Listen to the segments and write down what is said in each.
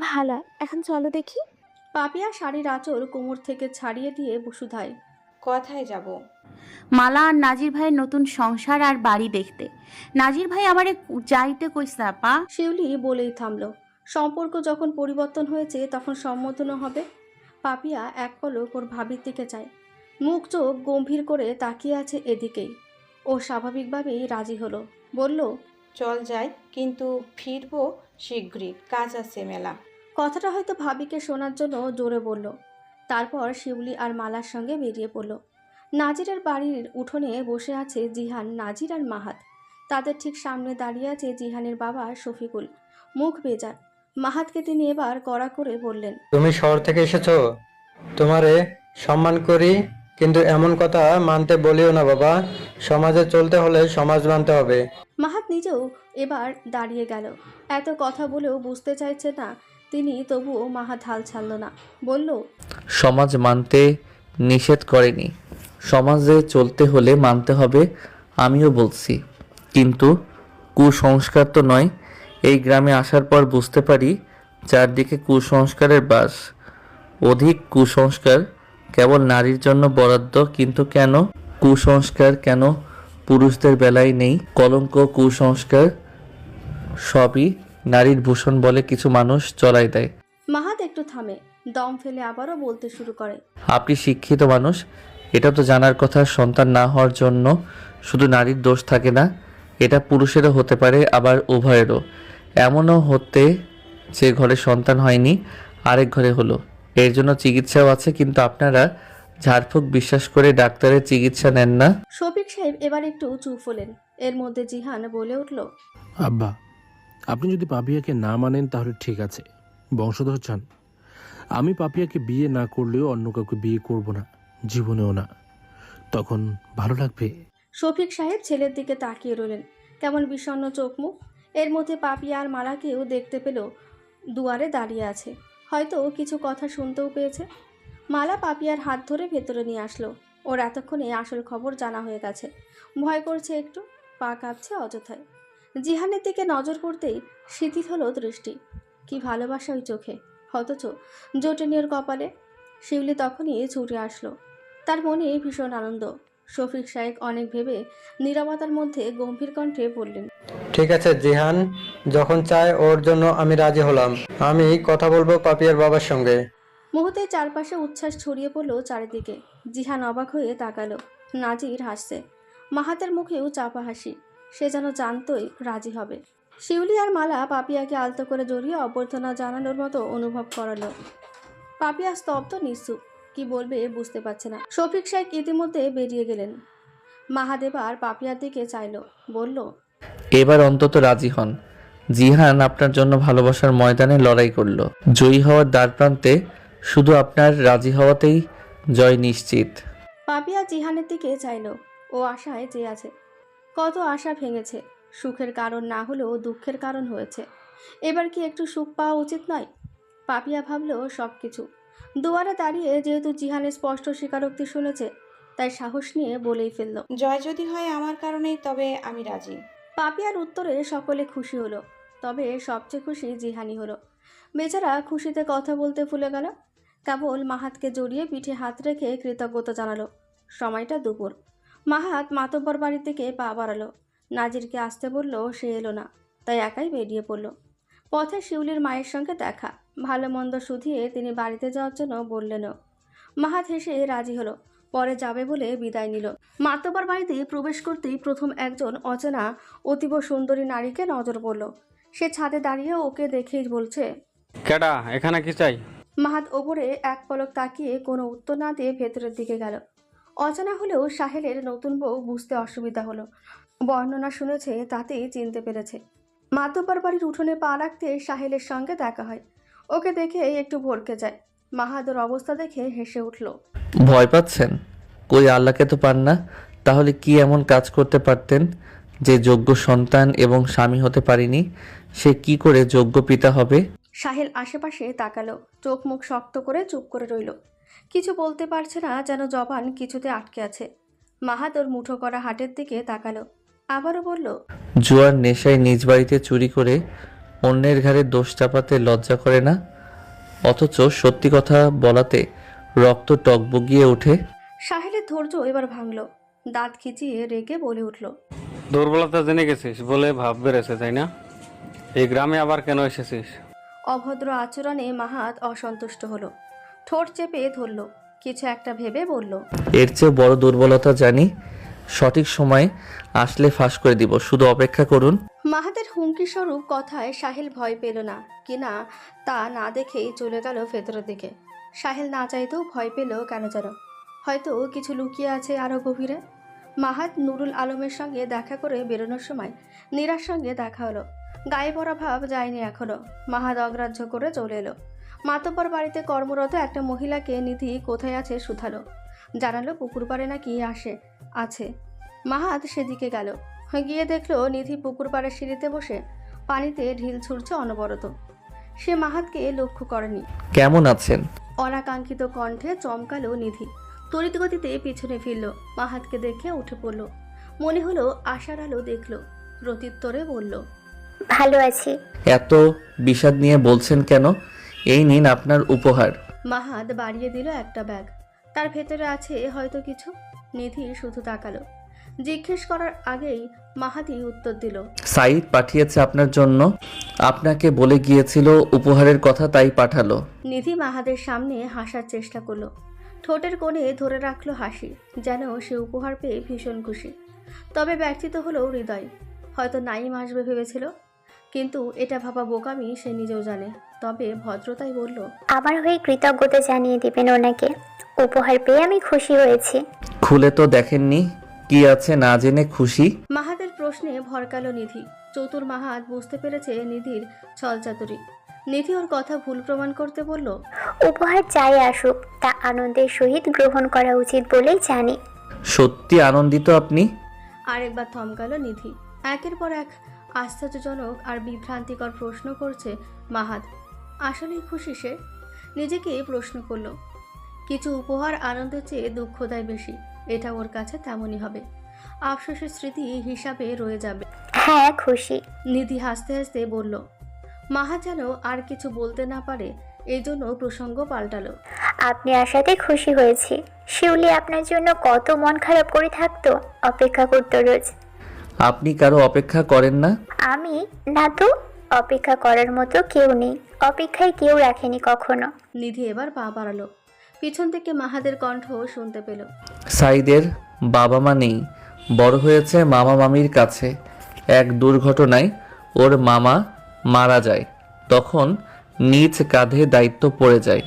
ভালা, এখন চলো দেখি। পাপিয়া শাড়ির আঁচল কোমর থেকে ছাড়িয়ে দিয়ে বসুধায়। কথায় যাব। মালা আর নাজির ভাইয়ের নতুন সংসার আর বাড়ি দেখতে। নাজির ভাই আমারে যাইতে কইছে আপা। শিউলি বলেই থামল। সম্পর্ক যখন পরিবর্তন হয়েছে তখন সম্মতনও হবে। পাপিয়া এক পলক ওর ভাবির দিকে চায়, মুখ চোখ গম্ভীর করে তাকিয়ে আছে এদিকেই। ও স্বাভাবিকভাবেই রাজি হলো, বলল, চল যাই, কিন্তু ফিরবো শীঘ্রই, কাজ আছে মেলা। কথাটা হয়তো ভাবিকে শোনার জন্য জোরে বলল। তারপর শিউলি আর মালার সঙ্গে বেরিয়ে পড়ল। নাজিরের বাড়ির উঠোনে বসে আছে জিহান, নাজির আর মাহাত। তাদের ঠিক সামনে দাঁড়িয়ে আছে জিহানের বাবা শফিকুল, মুখ বেজার। মাহাতকে তিনি এবার কড়া করে বললেন, তুমি শহর থেকে এসেছো, তোমারে সম্মান করি, কিন্তু এমন কথা মানতে বলিও না বাবা। সমাজে চলতে হলে সমাজ মানতে হবে। মাহাত নিজেও এবার দাঁড়িয়ে গেল। এত কথা বলেও বুঝতে চাইছে না তিনি, তবুও মাহাত হাল ছাড়ল না, বলল, সমাজ মানতে নিষেধ করেনি, সমাজে চলতে হলে মানতে হবে, আমিও বলছি। কিন্তু কুসংস্কার তো নয়। এই গ্রামে আসার পর বুঝতে পারি চারদিকে কুসংস্কারের বাস। অধিক কুসংস্কার কেবল নারীর জন্য বরাদ্দ, কিন্তু কেন কুসংস্কার কেন পুরুষদের বেলায় নেই? কলঙ্ক, কুসংস্কার সবই নারীর ভূষণ বলে কিছু মানুষ চলাই দেয়। মাহাত একটু থামে, দম ফেলে আবারও বলতে শুরু করে, আপনি শিক্ষিত মানুষ, এটা তো জানার কথা সন্তান না হওয়ার জন্য শুধু নারীর দোষ থাকে না, এটা পুরুষেরও হতে পারে, আবার উভয়েরও। এমনও হতে যে ঘরে সন্তান হয়নি আরেক ঘরে হলো, এর জন্য চিকিৎসাও আছে, কিন্তু আপনারা ঝাড়ফুঁক বিশ্বাস করে ডাক্তারের চিকিৎসা নেন না। শফিক সাহেব এবার একটু চুপ হলেন। এর মধ্যে জিহান বলে উঠল, আব্বা, আপনি যদি পাপিয়াকে না মানেন তাহলে ঠিক আছে, বংশধর চান। আমি পাপিয়াকে বিয়ে না করলেও অন্য কাউকে বিয়ে করব না, জীবনেও না। তখন ভালো লাগবে। শফিক সাহেব ছেলের দিকে তাকিয়ে রইলেন, কেমন বিষণ্ণ চোখ মুখ। এর মধ্যে পাপিয়া আর মালাকেও দেখতে পেল দুয়ারে দাঁড়িয়ে আছে, হয়তো কিছু কথা শুনতেও পেয়েছে। মালা পাপিয়ার হাত ধরে ভেতরে নিয়ে আসলো। ওর এতক্ষণে আসল খবর জানা হয়ে গেছে। ভয় করছে একটু, পা কাঁপছে অযথায়। জিহানের দিকে নজর পড়তেই শিথিল হলো দৃষ্টি। কি ভালোবাসা ওই চোখে, অথচ জোটেনি ওর কপালে। শিউলি তখনই ছুটে আসলো, তার মনে ভীষণ আনন্দ। শফিক সাহেব অনেক ভেবে নীরবতার মধ্যে গম্ভীর কণ্ঠে বললেন, ঠিক আছে জিহান, যখন চায় ওর জন্য আমি রাজি হলাম। আমি কথা বলবো পাপিয়ার বাবার সঙ্গে। মুহূর্তে চারপাশে উচ্ছ্বাস ছড়িয়ে পড়ল চারিদিকে। জিহান অবাক হয়ে তাকালো। নাজির হাসছে, মাহাতের মুখেও চাপা হাসি। সে যেন জানতই রাজি হবে। শিউলি আর মালা পাপিয়াকে আলতো করে জড়িয়ে অভ্যর্থনা জানানোর মতো অনুভব করালো। পাপিয়া স্তব্ধ, নিশ্চুপ, কি বলবে বুঝতে পারছে না। শফিক সাহেব ইতিমধ্যে বেরিয়ে গেলেন। মাহাদেব আর পাপিয়ার দিকে চাইল, বলল, এবার অন্তত রাজি হন। জিহান আপনার জন্য ভালোবাসার ময়দানে লড়াই করলো, জয়ী হওয়ার দ্বার প্রান্তে, শুধু আপনার রাজি হওয়াতেই জয় নিশ্চিত। পাপিয়া জিহানের দিকে চাইল, ও আশায় চেয়ে আছে। কত আশা ভেঙেছে, সুখের কারণ না হলেও দুঃখের কারণ হয়েছে। এবার কি একটু সুখ পাওয়া উচিত নয়? পাপিয়া ভাবল সব কিছু। দুয়ারে দাঁড়িয়ে যেহেতু জিহানের স্পষ্ট স্বীকারোক্তি শুনেছে, তাই সাহস নিয়ে বলেই ফেলল। জয় যদি হয় আমার কারণেই, তবে আমি রাজি। পাপিয়ার উত্তরে সকলে খুশি হলো, তবে সবচেয়ে খুশি জিহানি হলো। বেচারা খুশিতে কথা বলতে ভুলে গেল। কেবল মাহাতকে জড়িয়ে পিঠে হাত রেখে কৃতজ্ঞতা জানালো। সময়টা দুপুর। মাহাত মাতব্বর বাড়ির দিকে পা বাড়ালো। নাজিরকে আসতে বলল, সে এলো না, তাই একাই বেরিয়ে পড়ল। পথে শিউলির মায়ের সঙ্গে দেখা, ভালো মন্দ শুধিয়ে তিনি বাড়িতে যাওয়ার জন্য বললেনও। মাহাত হেসে রাজি হলো, পরে যাবে বলে বিদায় নিল। মাতব্বর বাড়িতে প্রবেশ করতেই প্রথম একজন অচেনা অতীব সুন্দরী নারীকে নজর পড়ল। সে ছাদে দাঁড়িয়ে ওকে দেখেই বলছে, কেডা, এখানে কি চাই? মাহাত ওপরে এক পলক তাকিয়ে কোনো উত্তর না দিয়ে ভেতরের দিকে গেল। অচেনা হলেও সাহেলের নতুন বউ বুঝতে অসুবিধা হলো। বর্ণনা শুনেছে তাতেই চিনতে পেরেছে। মাতব্বর বাড়ির উঠোনে পা রাখতে সাহেলের সঙ্গে দেখা হয়। ওকে দেখে একটু ভড়কে যায়। মাহাদুর অবস্থা দেখে হেসে উঠল। ভয় পাচ্ছেন? কই, আল্লাহকে তো পান না, তাহলে কি এমন কাজ করতে পারতেন? যে যোগ্য সন্তান এবং স্বামী হতে পারিনি, সে কি করে যোগ্য পিতা হবে? সাহেল আশেপাশে তাকালো, চোখ মুখ শক্ত করে চুপ করে রইল। কিছু বলতে পারছে না, যেন জবান কিছুতে আটকে আছে। মাহাদুর মুঠো করা হাটের দিকে তাকালো, আবারও বলল, জুয়ার নেশায় নিজ বাড়িতে চুরি করে অন্যের ঘাড়ে দোষ চাপাতে লজ্জা করে না? অথচ সত্যি কথা বলাতে রক্ত টকবগিয়ে ওঠে। সাহেলের ধৈর্য এবার ভাঙল, দাঁত খিচিয়ে রেগে বলে উঠল। দুর্বলতা জেনে গেছিস বলে ভাব বেড়েছে, তাই না? এই গ্রামে আবার কেন এসেছিস? অভদ্র আচরণে মাহাত অসন্তুষ্ট হলো, ঠোঁট চেপে ধরল, কিছু একটা ভেবে বলল। এর চেয়ে বড় দুর্বলতা জানি, সঠিক সময় আসলে ফাঁস করে দিব, শুধু অপেক্ষা করুন। মাহাতের হুমকি স্বরূপ কথায় সাহেল ভয় পেল না কিনা তা না দেখেই চলে গেল ভেতরের দিকে। সাহেল না চাইতেও ভয় পেল কেন যেন, হয়তো কিছু লুকিয়ে আছে আরও গভীরে। মাহাত নুরুল আলমের সঙ্গে দেখা করে বেরোনোর সময় নীরার সঙ্গে দেখা হলো। গায়ে পড়া ভাব যায়নি এখনো। মাহাত অগ্রাহ্য করে চলে এলো। মাতব্বর বাড়িতে কর্মরত একটা মহিলাকে নিধি কোথায় আছে শুধালো, জানালো পুকুর পাড়ে নাকি আছে। মাহাত সেদিকে গেল, গিয়ে দেখলো নিধি পুকুর পাড়ের সিঁড়িতে বসে পানিতে ঢিল ছুঁড়ছে অনবরত। সে মাহাতকে লক্ষ্য করেনি। কেমন আছেন? অনাকাঙ্ক্ষিত কণ্ঠে চমকালো নিধি। তড়িৎ গতিতে পিছনে ফিরল, মাহাতকে দেখে উঠে পড়ল। মনে হলো আশার আলো দেখল, প্রত্যুত্তরে বলল, ভালো আছি। এত বিষাদ নিয়ে বলছেন কেন? এই নিন আপনার উপহার। মাহাত বাড়িয়ে দিল একটা ব্যাগ, তার ভেতরে আছে হয়তো কিছু। নিধি শুধু তাকালো, জিজ্ঞেস করার আগেই মাহাতি উত্তর দিল, সাইদ পাঠিয়েছে আপনার জন্য, আপনাকে বলে গিয়েছিল উপহারের কথা, তাই পাঠালো। নিধি মাহাদের সামনে হাসার চেষ্টা করলো, ঠোঁটের কোণে ধরে রাখলো হাসি, যেন সে উপহার পেয়ে ভীষণ খুশি। তবে ব্যর্থিত হলো হৃদয়। হয়তো নাইম আসবে ভেবেছিল, কিন্তু এটা ভাবা বোকামি সে নিজেও জানে। তবে ভদ্রতাই বলল, আমার হয়ে কৃতজ্ঞতা জানিয়ে দিবেন ওনাকে, উপহার পেয়ে আমি খুশি হয়েছি। খুলে তো দেখেননি কি আছে, না জেনে খুশি? মাহাদের প্রশ্নে ভরকালো নিধি। চতুর মাহাত বুঝতে পেরেছে নিধির ছলচাতুরি। নিধি ওর কথা ভুল প্রমাণ করতে বলল, উপহার চাই আসুক, তা আনন্দের সহিত গ্রহণ করা উচিত বলেই জানি। সত্যি আনন্দিত আপনি? আরেকবার থমকালো নিধি। একের পর এক আশ্চর্যজনক আর বিভ্রান্তিকর প্রশ্ন করছে মাহাত। আসলেই খুশি সে? নিজেকে প্রশ্ন করলো। কিছু উপহার আনন্দের চেয়ে দুঃখ দেয় বেশি, এটা ওর কাছে তেমনই হবে। আফসোসের স্মৃতি হিসাবে রয়ে যাবে। হ্যাঁ খুশি। নিধি হাসতে হাসতে বলল। মাহাত যেন আর কিছু বলতে না পারে, এই জন্য প্রসঙ্গ পাল্টালো। আপনি আসাতে খুশি হয়েছি। শিউলি আপনার জন্য কত মন খারাপ করে থাকতো, অপেক্ষা করতো রোজ। আপনি কারো অপেক্ষা করেন না? আমি না তো, অপেক্ষা করার মতো কেউ নেই, অপেক্ষায় কেউ রাখেনি কখনো। নিধি এবার পা বাড়ালো, পিছন থেকে মাহাদের কণ্ঠ শুনতে পেল। সাইদের বাবা মা নেই, বড় হয়েছে মামা মামির কাছে। এক দুর্ঘটনায় ওর মামা মারা যায়, তখন নিজ কাঁধে দায়িত্ব পড়ে যায়।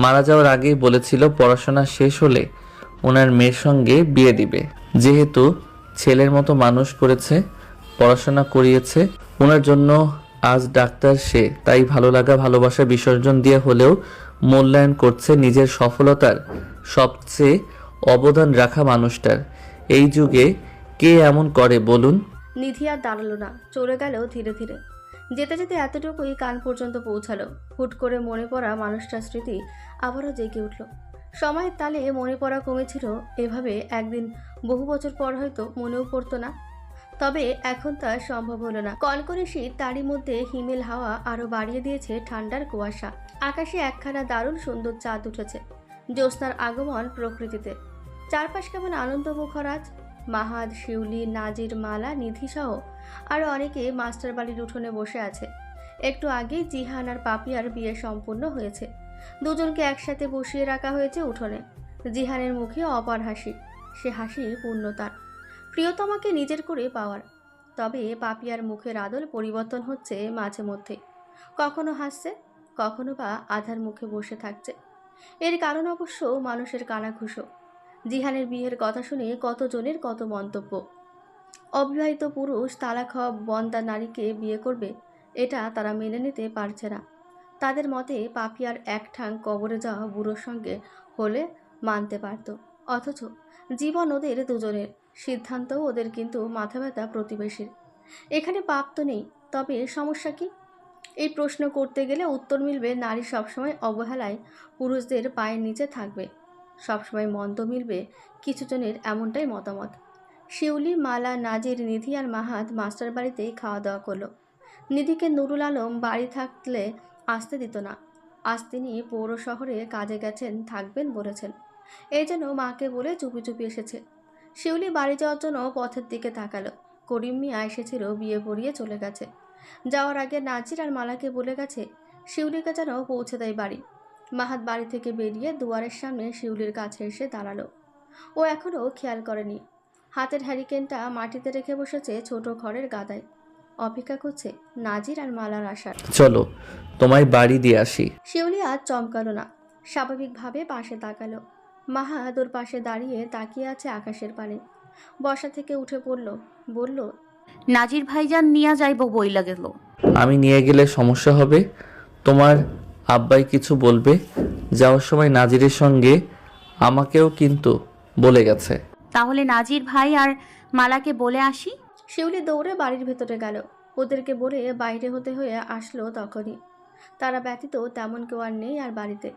মারা যাওয়ার আগেই বলেছিল পড়াশোনা শেষ হলে ওনার মেয়ের সঙ্গে বিয়ে দিবে। যেহেতু ছেলের মতো মানুষ করেছে, পড়াশোনা করিয়েছে, ওনার জন্য আজ ডাক্তার সে। তাই ভালো লাগা ভালোবাসা বিসর্জন দিয়ে হলেও মূল্যায়ন করছে নিজের সফলতার সবচেয়ে অবদান রাখা মানুষটার। এই যুগে কে এমন করে বলুন? নিধি আর দাঁড়ালো না, চলে গেল ধীরে ধীরে। যেতে যেতে এতটুকুই কান পর্যন্ত পৌঁছালো। হুট করে মনে পড়া মানুষটার স্মৃতি আবারও জেগে উঠল। সময়ের তালে মনে পড়া কমেছিল, এভাবে একদিন বহু বছর পর হয়তো মনেও পড়তো না। তবে এখন তা সম্ভব হলো না। কনকনে শীত, তারই মধ্যে হিমেল হাওয়া আরও বাড়িয়ে দিয়েছে ঠান্ডার কুয়াশা। আকাশে একখানা দারুণ সুন্দর চাঁদ উঠেছে, জ্যোৎস্নার আগমন প্রকৃতিতে। চারপাশ কেমন আনন্দমুখর আজ। মাহাদ, শিউলি, নাজির, মালা, নিধি সহ আরও অনেকে মাস্টার বাড়ির উঠোনে বসে আছে। একটু আগেই জিহান আর পাপিয়ার বিয়ে সম্পূর্ণ হয়েছে। দুজনকে একসাথে বসিয়ে রাখা হয়েছে উঠোনে। জিহানের মুখে অপার হাসি, সে হাসি পূর্ণতার, প্রিয়তমাকে নিজের করে পাওয়ার। তবে পাপিয়ার মুখের আদল পরিবর্তন হচ্ছে মাঝে মধ্যে, কখনো হাসছে, কখনো বা আধার মুখে বসে থাকছে। এর কারণ অবশ্য মানুষের কানাঘুষো। জিহানের বিয়ের কথা শুনে কতজনের কত মন্তব্য। অবিবাহিত পুরুষ তালাক হওয়া বন্দা নারীকে বিয়ে করবে, এটা তারা মেনে নিতে পারছে না। তাদের মতে পাপিয়ার এক ঠাং কবরে যাওয়া বুড়োর সঙ্গে হলে মানতে পারত। অথচ জীবন ওদের দুজনের, সিদ্ধান্তও ওদের, কিন্তু মাথা ব্যথা প্রতিবেশীর। এখানে পাপ তো নেই, তবে সমস্যা কি? এই প্রশ্ন করতে গেলে উত্তর মিলবে নারী সবসময় অবহেলায় পুরুষদের পায়ের নিচে থাকবে। সবসময় মন্দ মিলবে কিছুজনের, এমনটাই মতামত। শিউলি, মালা, নাজির, নিধি আর মাহাত মাস্টার বাড়িতেই খাওয়া দাওয়া করলো। নিধিকে নুরুল আলম বাড়ি থাকলে আসতে দিত না। আজ তিনি পৌর শহরে কাজে গেছেন, থাকবেন বলেছেন। এই জন্য মাকে বলে চুপি চুপি এসেছে। শিউলি বাড়ি যাওয়ার জন্য পথের দিকে তাকালো। করিম মিয়া এসেছিল, বিয়ে পড়িয়ে চলে গেছে। যাওয়ার আগে নাজির আর মালাকে বলে গেছে শিউলিকে যেন পৌঁছে দেয় বাড়ি। মাহাত বাড়ি থেকে বেরিয়ে দুয়ারের সামনে শিউলির কাছে এসে দাঁড়ালো। ও এখনও খেয়াল করেনি। হাতের হ্যারিকেনটা মাটিতে রেখে বসেছে ছোট ঘরের গাদায়। অপেক্ষা করছে নাজির আর মালার আসার। চলো তোমায় বাড়ি দিয়ে আসি। শিউলি আজ চমকালো না, স্বাভাবিকভাবে পাশে তাকালো। মাহাত ওর পাশে দাঁড়িয়ে তাকিয়ে আছে আকাশের পানে। বসা থেকে উঠে পড়ল, বলল, নাজির ভাইজান নিয়া যাইব বইলা গেল। আমি নিয়ে গেলে সমস্যা হবে? তোমার আব্বাই কিছু বলবে? যাওয়ার সময় নাজিরের সঙ্গে আমাকেও কিন্তু বলে গেছে। তাহলে নাজির ভাই আর মালাকে বলে আসি। শিউলি দৌড়ে বাড়ির ভেতরে গেল। ওদেরকে বলে বাইরে হতে হয়ে আসলো তখনই। তারা ব্যতীত তেমন কেউ আর নেই আর বাড়িতে।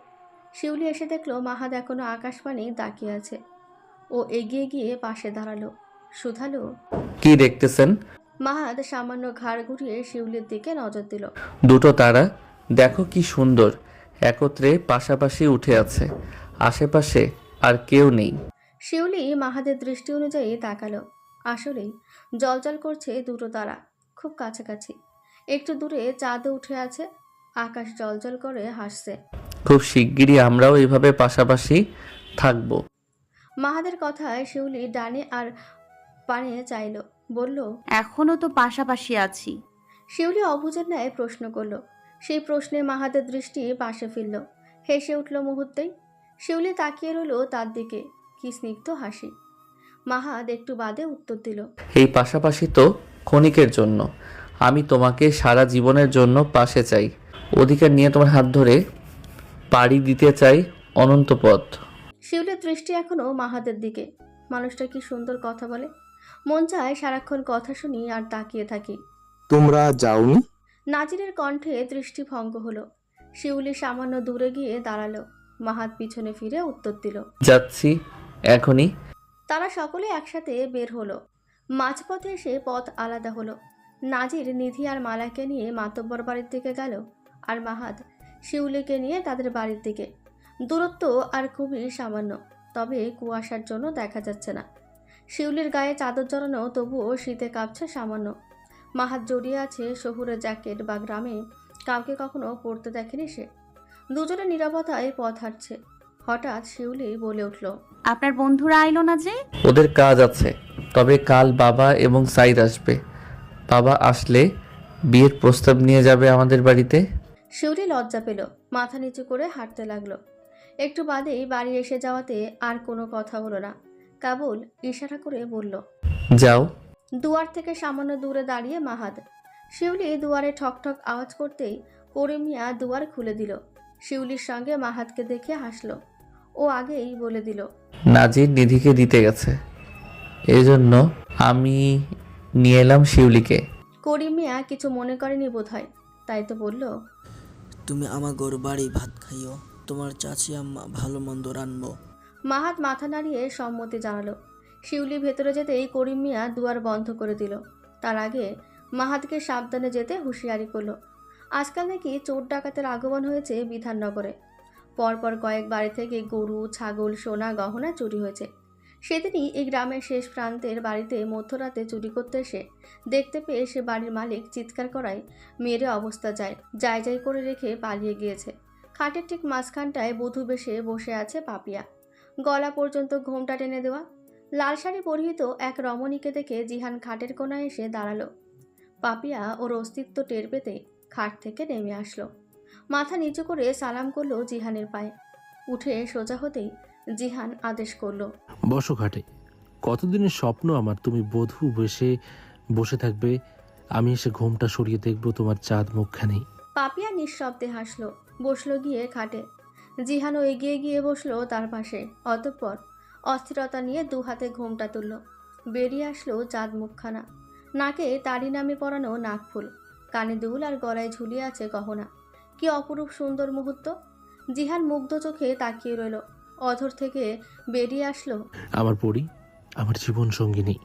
শিউলি এসে দেখলো মাহাদ এখনো আকাশপানে তাকিয়ে আছে। ও এগিয়ে গিয়ে পাশে দাঁড়ালো, শুধালো। কি দেখতেছেন? মাহাদ সামান্য ঘাড় ঘুরিয়ে শিউলির দিকে নজর দিল। দুটো তারা দেখো কি সুন্দর, একত্রে পাশাপাশি উঠে আছে। আশেপাশে আর কেউ নেই। শিউলি মাহাদের দৃষ্টি অনুযায়ী তাকালো। আসলেই জলজল করছে দুটো তারা, খুব কাছাকাছি। একটু দূরে চাঁদও উঠে আছে, আকাশ জলজল করে হাসছে। খুব শিগগিরই আমরাও এইভাবে পাশাপাশি থাকবো। মাহাদের কথায় শিউলি ডানে আর পানে চাইল, বলল, এখনো তো পাশাপাশি আছি। শিউলি অবুঝের ন্যায় প্রশ্ন করল। সেই প্রশ্নে মাহাদের দৃষ্টি পাশে ফিরল। হেসে উঠল মুহূর্তেই। শিউলি তাকিয়ে রইল তার দিকে, কি স্নিগ্ধ হাসি। মাহাদ একটু বাদে উত্তর দিল, এই পাশাপাশি তো ক্ষণিকের জন্য। আমি তোমাকে সারা জীবনের জন্য পাশে চাই। অধিকার নিয়ে তোমার হাত ধরে পাড়ি দিতে চাই অনন্ত পথ। শিউলির দৃষ্টি এখনো মাহাদের দিকে। মানুষটা কি সুন্দর কথা বলে। মন চায় সারাক্ষণ কথা শুনি আর তাকিয়ে থাকি। তোমরা যাওনি? নাজিরের কণ্ঠে দৃষ্টি ভঙ্গ হলো। শিউলি সামান্য দূরে গিয়ে দাঁড়ালো। মাহাদ পিছনে ফিরে উত্তর দিল, যাচ্ছি এখনই। তারা সকলে একসাথে বের হলো। মাঝপথে এসে পথ আলাদা হলো। নাজির নিধি আর মালাকে নিয়ে মাতব্বর বাড়ির দিকে গেল, আর মাহাদ শিউলিকে নিয়ে তাদের বাড়ির দিকে। দূরত্ব আর খুবই সামান্য, তবে কুয়াশার জন্য দেখা যাচ্ছে না। শিউলির গায়ে চাদর জড়ানো, তবুও শীতে কাঁপছে সামান্য। মাহাদ জড়িয়ে আছে শহুরে জ্যাকেট, বা গ্রামে কাউকে কখনো পরতে দেখেনি সে। দুজনে নীরবতায় পথ হাঁটছে। হঠাৎ শিউলি বলে উঠল, আপনার বন্ধুরা আইলো না যে? ওদের কাজ আছে, তবে কাল বাবা এবং সাইদ আসবে। বাবা আসলে বিয়ের প্রস্তাব নিয়ে যাবে আমাদের বাড়িতে। শিউলি লজ্জা পেল, মাথা নিচু করে হাঁটতে লাগলো। একটু বাদেই বাড়ি এসে যাওয়াতে আর কোনো কথা হলো না। কেবল ইশারা করে বলল, যাও। দুয়ার থেকে সামান্য দূরে দাঁড়িয়ে মাহাদ। শিউলি দুয়ারে ঠকঠক আওয়াজ করতেই করিম মিয়া দুয়ার খুলে দিল। শিউলির সঙ্গে মাহাদকে দেখে হাসলো। ও আগেই বলে দিল, নাজির নিধিকে দিতে গেছে, এই জন্য আমি নিয়ে এলাম শিউলিকে। করিম মিয়া কিছু মনে করেনি বোধহয়, তাই তো বলল, তুমি আমাগোর বাড়ি ভাত খাইও, তোমার চাচি আম্মা ভালো মন্দ রানবো। মাহাদ মাথা নাড়িয়ে সম্মতি জানালো। শিউলি ভেতরে যেতেই করিম মিয়া দুয়ার বন্ধ করে দিল। তার আগে মাহাদকে সাবধানে যেতে হুঁশিয়ারি করলো। আজকাল নাকি চোর ডাকাতের আগমন হয়েছে বিধাননগরে। পরপর কয়েক বাড়ি থেকে গরু, ছাগল, সোনা, গহনা চুরি হয়েছে। সেদিনই এই গ্রামের শেষ প্রান্তের বাড়িতে মধ্যরাতে চুরি করতে এসে দেখতে পেয়ে সে বাড়ির মালিক চিৎকার করায় মেরে অবস্থা যায় যাই করে রেখে পালিয়ে গিয়েছে। খাটের ঠিক মাঝখানটায় বধূ বেশে বসে আছে পাপিয়া, গলা পর্যন্ত ঘোমটা টেনে দেওয়া। লাল শাড়ি পরিহিত এক রমণীকে দেখে জিহান খাটের কোনায় এসে দাঁড়ালো। পাপিয়া ওর অস্তিত্ব টের পেতে খাট থেকে নেমে আসলো। মাথা নিচু করে সালাম করলো জিহানের পায়ে। উঠে সোজা হতেই জিহান আদেশ করলো, বসো খাটে। কতদিনের স্বপ্ন আমার, তুমি বধূ বেশে বসে থাকবে, আমি এসে ঘোমটা সরিয়ে দেখবো তোমার চাঁদ মুখখানি। পাপিয়া নিঃশব্দে হাসলো, বসলো গিয়ে খাটে। জিহানও এগিয়ে গিয়ে বসলো তার পাশে। অতঃপর অস্থিরতা নিয়ে দু হাতে ঘোমটা তুলল। বেরিয়ে আসলো চাঁদ মুখখানা। নাকে তারি নামে পরানো নাকফুল, কানে দুল আর গলায় ঝুলিয়ে আছে গহনা। কি অপরূপ সুন্দর মুহূর্ত। জিহান মুগ্ধ চোখে তাকিয়ে রইল। অধর থেকে বেরিয়ে আসলো, আমার পরি, আমার জীবন সঙ্গিনী।